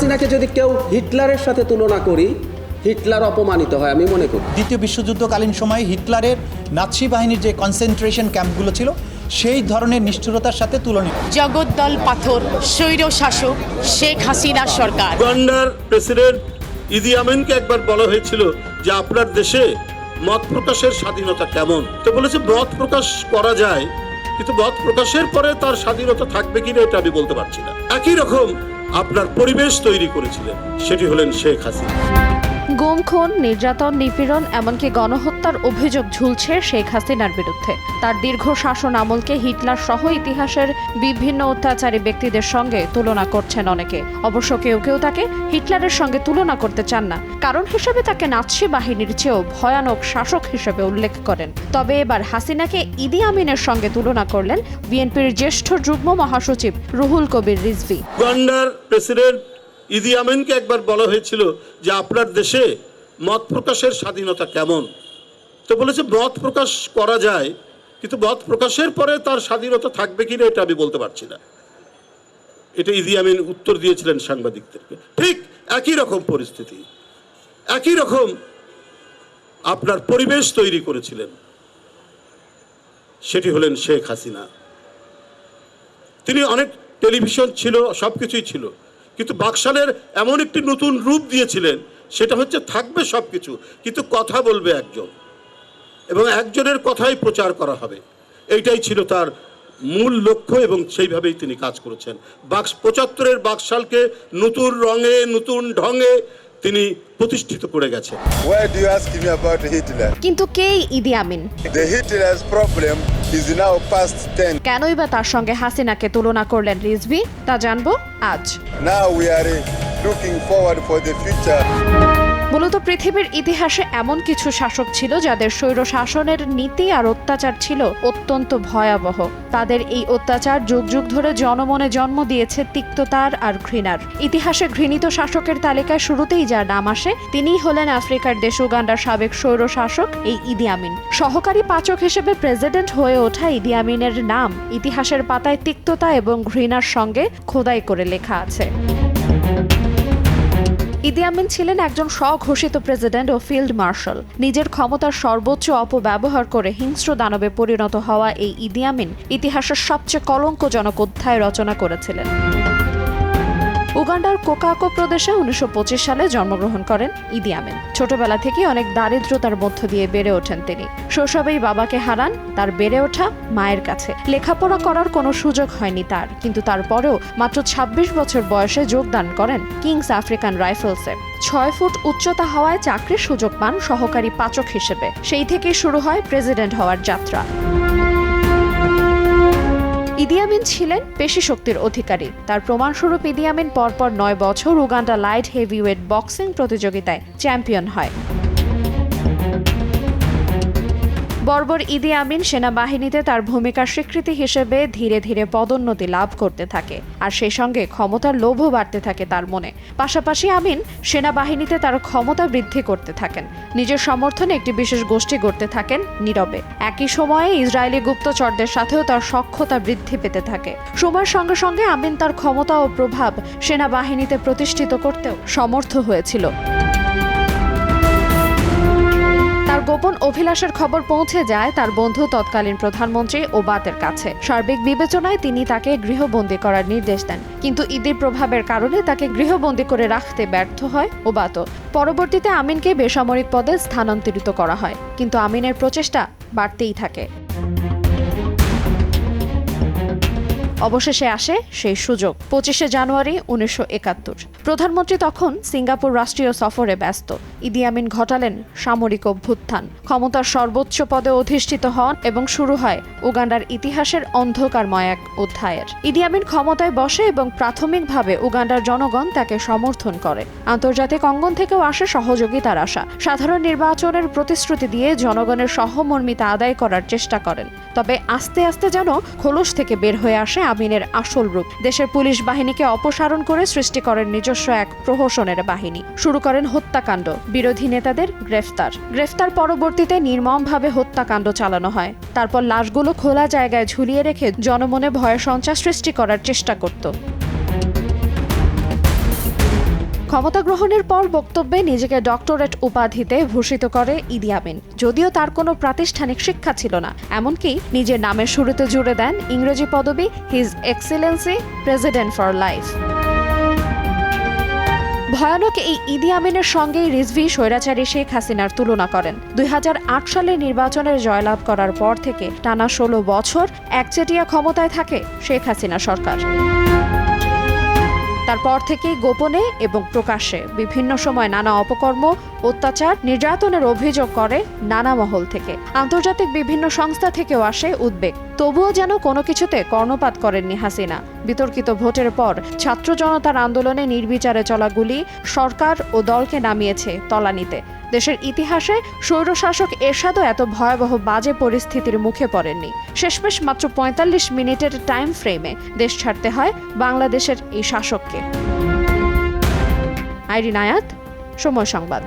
হাসিনাকে যদি কেউ হিটলারের সাথে তুলনা করি, হিটলার অপমানিত হয় আমি মনে করি। দ্বিতীয় বিশ্বযুদ্ধকালীন সময়ে হিটলারের নাৎসি বাহিনীর যে কনসেন্ট্রেশন ক্যাম্পগুলো ছিল সেই ধরনের নিষ্ঠুরতার সাথে তুলনীয়। জগদ্দল পাথর স্বৈর শাসক শেখ হাসিনার সরকার। উগান্ডার প্রেসিডেন্ট ইদি আমিনকে একবার বলা হয়েছিল যে আপনার দেশে মত প্রকাশের স্বাধীনতা কেমন, তো বলেছে মত প্রকাশ করা যায়, কিন্তু মত প্রকাশের পরে তার স্বাধীনতা থাকবে কিনা এটা আমি বলতে পারছি না। একই রকম আপনার পরিবেশ তৈরি করেছিলেন, সেটি হলেন শেখ হাসিনা। গুম, খুন, নির্যাতন, নিপীড়ন এমনকি গণহত্যার অভিযোগ ঝুলছে শেখ হাসিনার বিরুদ্ধে। তার দীর্ঘ শাসন আমলকে হিটলার সহ ইতিহাসের বিভিন্ন অত্যাচারী ব্যক্তিদের সঙ্গে তুলনা করছেন অনেকে। অবশ্য কেউ কেউ তাকে হিটলারের সঙ্গে তুলনা করতে চান না, কারণ হিসেবে তাকে নাৎসি বাহিনীর চেয়েও ভয়ানক শাসক হিসেবে উল্লেখ করেন। তবে এবার হাসিনাকে ইদি আমিনের সঙ্গে তুলনা করলেন বিএনপির জ্যেষ্ঠ যুগ্ম মহাসচিব রুহুল কবির রিজভী। উগান্ডার প্রেসিডেন্ট ইদি আমিনকে একবার বলা হয়েছিল যে আপনার দেশে মত প্রকাশের স্বাধীনতা কেমন, তো বলেছে মত প্রকাশ করা যায়, কিন্তু মত প্রকাশের পরে তার স্বাধীনতা থাকবে কিনা এটা আমি বলতে পারছি না। এটা ইদি আমিন উত্তর দিয়েছিলেন সাংবাদিকদেরকে। ঠিক একই রকম পরিস্থিতি, একই রকম আপনার পরিবেশ তৈরি করেছিলেন, সেটি হলেন শেখ হাসিনা। তিনি অনেক টেলিভিশন ছিল, সবকিছুই ছিল, কিন্তু বাকশালের এমন একটি নতুন রূপ দিয়েছিলেন, সেটা হচ্ছে থাকবে সবকিছু, কিন্তু কথা বলবে একজন এবং একজনের কথাই প্রচার করা হবে। এইটাই ছিল তার মূল লক্ষ্য এবং সেইভাবেই তিনি কাজ করেছেন। ৭৫-এর বাকশালকে নতুন রঙে নতুন ঢঙে তিনি প্রতিষ্ঠিত করে গেছেন। Why do you ask me about Hitler? কিন্তু কে ইদি আমিন? The Hitler's problem is now past tense. কেনই বা তার সঙ্গে হাসিনাকে তুলনা করলেন রিজভী, তা জানবো আজ। Now we are looking forward for the future. মূলত পৃথিবীর ইতিহাসে এমন কিছু শাসক ছিল যাদের স্বৈর শাসনের নীতি আর অত্যাচার ছিল অত্যন্ত ভয়াবহ। তাদের এই অত্যাচার যুগ যুগ ধরে জনমনে জন্ম দিয়েছে তিক্ততার আর ঘৃণার। ইতিহাসে ঘৃণিত শাসকের তালিকায় শুরুতেই যার নাম আসে তিনিই হলেন আফ্রিকার দেশ উগান্ডার সাবেক স্বৈর শাসক এই ইদি আমিন। সহকারী পাচক হিসেবে প্রেসিডেন্ট হয়ে ওঠা ইদি আমিনের নাম ইতিহাসের পাতায় তিক্ততা এবং ঘৃণার সঙ্গে খোদাই করে লেখা আছে। ইদি আমিন ছিলেন একজন স্বঘোষিত প্রেসিডেন্ট ও ফিল্ড মার্শাল। নিজের ক্ষমতার সর্বোচ্চ অপব্যবহার করে হিংস্র দানবে পরিণত হওয়া এই ইদি আমিন ইতিহাসের সবচেয়ে কলঙ্কজনক অধ্যায় রচনা করেছিলেন। উগান্ডার কোকাকো প্রদেশে ১৯২৫ সালে জন্মগ্রহণ করেন ইদি আমিন। ছোটবেলা থেকে অনেক দারিদ্রতার মধ্য দিয়ে বেড়ে ওঠেন তিনি। শৈশবেই বাবাকে হারান, তার বেড়ে ওঠা মায়ের কাছে। লেখাপড়া করার কোনো সুযোগ হয়নি তার, কিন্তু তারপরেও মাত্র ২৬ বছর বয়সে যোগদান করেন কিংস আফ্রিকান রাইফেলসে। ৬ ফুট উচ্চতা হওয়ায় চাকরির সুযোগ পান সহকারী পাচক হিসেবে। সেই থেকেই শুরু হয় প্রেসিডেন্ট হওয়ার যাত্রা। ইদি আমিন ছিলেন পেশি শক্তির অধিকারী। তার প্রমাণস্বরূপ ইদি আমিন পরপর ৯ বছর উগান্ডা লাইট হেভিওয়েট বক্সিং প্রতিযোগিতায় চ্যাম্পিয়ন হয়। বর্বর ইদি আমিন সেনাবাহিনীতে তার ভূমিকার স্বীকৃতি হিসেবে ধীরে ধীরে পদোন্নতি লাভ করতে থাকে, আর সেই সঙ্গে ক্ষমতার লোভও বাড়তে থাকে তার মনে। পাশাপাশি আমিন সেনাবাহিনীতে তার ক্ষমতা বৃদ্ধি করতে থাকেন। নিজের সমর্থনে একটি বিশেষ গোষ্ঠী গড়তে থাকেন নীরবে। একই সময়ে ইসরায়েলি গুপ্তচরদের সাথেও তার সখ্যতা বৃদ্ধি পেতে থাকে। সময়ের সঙ্গে সঙ্গে আমিন তার ক্ষমতা ও প্রভাব সেনাবাহিনীতে প্রতিষ্ঠিত করতেও সমর্থ হয়েছিল। তার গোপন অভিলাষের খবর পৌঁছে যায় তার বন্ধু তৎকালীন প্রধানমন্ত্রী ওবাতের কাছে। সার্বিক বিবেচনায় তিনি তাকে গৃহবন্দী করার নির্দেশ দেন, কিন্তু ইদির প্রভাবের কারণে তাকে গৃহবন্দী করে রাখতে ব্যর্থ হয় ওবাতও। পরবর্তীতে আমিনকে বেসামরিক পদে স্থানান্তরিত করা হয়, কিন্তু আমিনের প্রচেষ্টা বাড়তেই থাকে। অবশেষে আসে সেই সুযোগ ২৫শে জানুয়ারি ১৯৭১। প্রধানমন্ত্রী তখন সিঙ্গাপুর রাষ্ট্রীয় সফরে ব্যস্ত। ইদি আমিন ঘটালেন সামরিক অভ্যুত্থান, ক্ষমতার সর্বোচ্চ পদে অধিষ্ঠিত হন এবং শুরু হয় উগান্ডার ইতিহাসের অন্ধকারময় এক অধ্যায়ের। ইদি আমিন ক্ষমতায় বসে এবং প্রাথমিকভাবে উগান্ডার জনগণ তাকে সমর্থন করে। আন্তর্জাতিক অঙ্গন থেকেও আসে সহযোগিতার আশা। সাধারণ নির্বাচনের প্রতিশ্রুতি দিয়ে জনগণের সহমর্মিতা আদায় করার চেষ্টা করেন। তবে আস্তে আস্তে যেন খোলস থেকে বের হয়ে আসে আমিনের আসল রূপ। দেশের পুলিশ বাহিনীকে অপসারণ করে সৃষ্টি করেন নিজস্ব এক প্রহসনের বাহিনী। শুরু করেন হত্যাকাণ্ড, বিরোধী নেতাদের গ্রেফতার পরবর্তীতে নির্মমভাবে হত্যাকাণ্ড চালানো হয়। তারপর লাশগুলো খোলা জায়গায় ঝুলিয়ে রেখে জনমনে ভয়ের সঞ্চার সৃষ্টি করার চেষ্টা করত। ক্ষমতা গ্রহণের পর বক্তব্যে নিজেকে ডক্টরেট উপাধিতে ভূষিত করে ইদি আমিন। যদিও তার কোনো প্রাতিষ্ঠানিক শিক্ষা ছিল না, এমনকি নিজের নামের শুরুতে জুড়ে দেন ইংরেজি পদবি his Excellency president for life. ভয়ানক এই ইদি আমিনের সঙ্গেই রিজভী স্বৈরাচারী শেখ হাসিনার তুলনা করেন। 2008 সালে নির্বাচনের জয়লাভ করার পর থেকে টানা 16 বছর একচেটিয়া ক্ষমতায় থাকে শেখ হাসিনা সরকার। তারপর থেকেই গোপনে এবং প্রকাশ্যে বিভিন্ন সময় নানা অপকর্ম, অত্যাচার, নির্যাতনের অভিযোগ করে নানা মহল থেকে। আন্তর্জাতিক বিভিন্ন সংস্থা থেকেও আসে উদ্বেগ। তবুও যেন কোনো কিছুতে কর্ণপাত করেননি হাসিনা। বিতর্কিত ভোটের পর ছাত্র জনতার আন্দোলনে নির্বিচারে চলা গুলি সরকার ও দলকে নামিয়েছে তলানিতে। দেশের ইতিহাসে স্বৈরশাসক এরশাদও এত ভয়াবহ বাজে পরিস্থিতির মুখে পড়েননি। শেষমেশ মাত্র 45 মিনিটের টাইম ফ্রেমে দেশ ছাড়তে হয় বাংলাদেশের এই শাসককে। আইরিন আয়াত, সময় সংবাদ।